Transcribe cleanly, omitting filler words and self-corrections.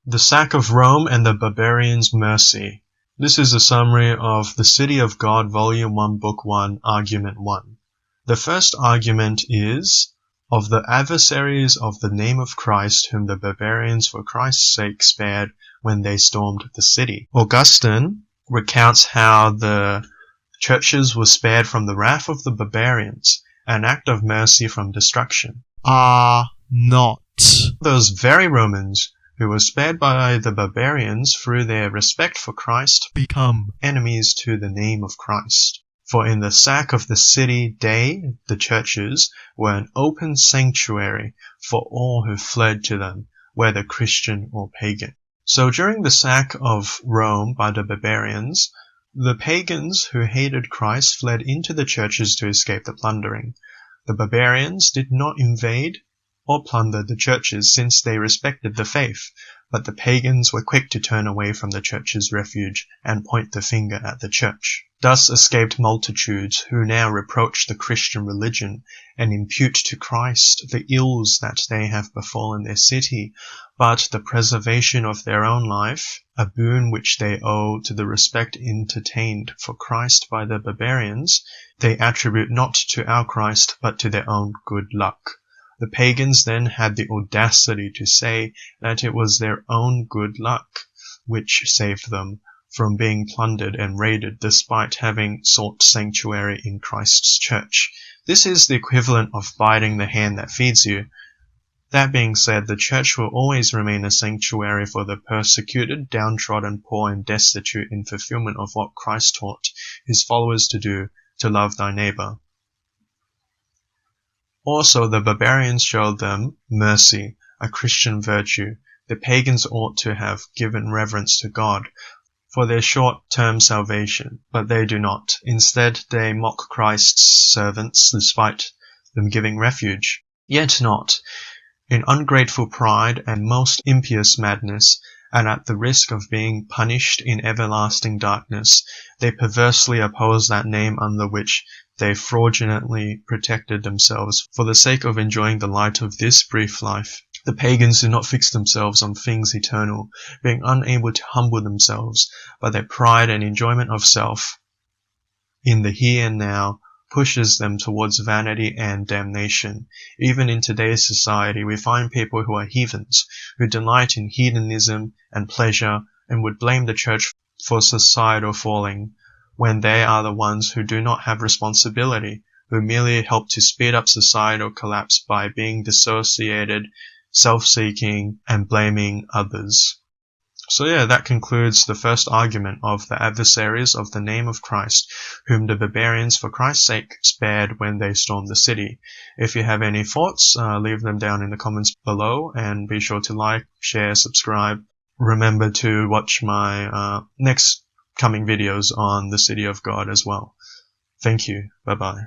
The sack of Rome and the Barbarians' mercy. This is a summary of The City of God, Volume 1, Book 1, Argument 1. The first argument is, of the adversaries of the name of Christ, whom the barbarians for Christ's sake spared when they stormed the city. Augustine recounts how the churches were spared from the wrath of the barbarians, an act of mercy from destruction. Are not Those very Romans who were spared by the barbarians through their respect for Christ become enemies to the name of Christ. For in the sack of the city they, the churches, were an open sanctuary for all who fled to them, whether Christian or pagan. So during the sack of Rome by the barbarians, the pagans who hated Christ fled into the churches to escape the plundering. The barbarians did not invade or plunder the churches, since they respected the faith, but the pagans were quick to turn away from the church's refuge and point the finger at the church. Thus escaped multitudes who now reproach the Christian religion and impute to Christ the ills that they have befallen their city, but the preservation of their own life, a boon which they owe to the respect entertained for Christ by the barbarians, they attribute not to our Christ but to their own good luck. The pagans then had the audacity to say that it was their own good luck which saved them from being plundered and raided despite having sought sanctuary in Christ's church. This is the equivalent of biting the hand that feeds you. That being said, the church will always remain a sanctuary for the persecuted, downtrodden, poor, and destitute in fulfillment of what Christ taught his followers to do, to love thy neighbor. Also, the barbarians showed them mercy, a Christian virtue. The pagans ought to have given reverence to God for their short-term salvation, but they do not. Instead, they mock Christ's servants despite them giving refuge. Yet not. In ungrateful pride and most impious madness, and at the risk of being punished in everlasting darkness, they perversely oppose that name under which they fraudulently protected themselves for the sake of enjoying the light of this brief life. The pagans do not fix themselves on things eternal, being unable to humble themselves, but their pride and enjoyment of self in the here and now pushes them towards vanity and damnation. Even in today's society, we find people who are heathens, who delight in hedonism and pleasure, and would blame the church for societal falling, when they are the ones who do not have responsibility, who merely help to speed up societal collapse by being dissociated, self-seeking, and blaming others. So yeah, that concludes the first argument of the adversaries of the name of Christ, whom the barbarians for Christ's sake spared when they stormed the city. If you have any thoughts, leave them down in the comments below, and be sure to like, share, subscribe. Remember to watch my next coming videos on the City of God as well. Thank you. Bye bye.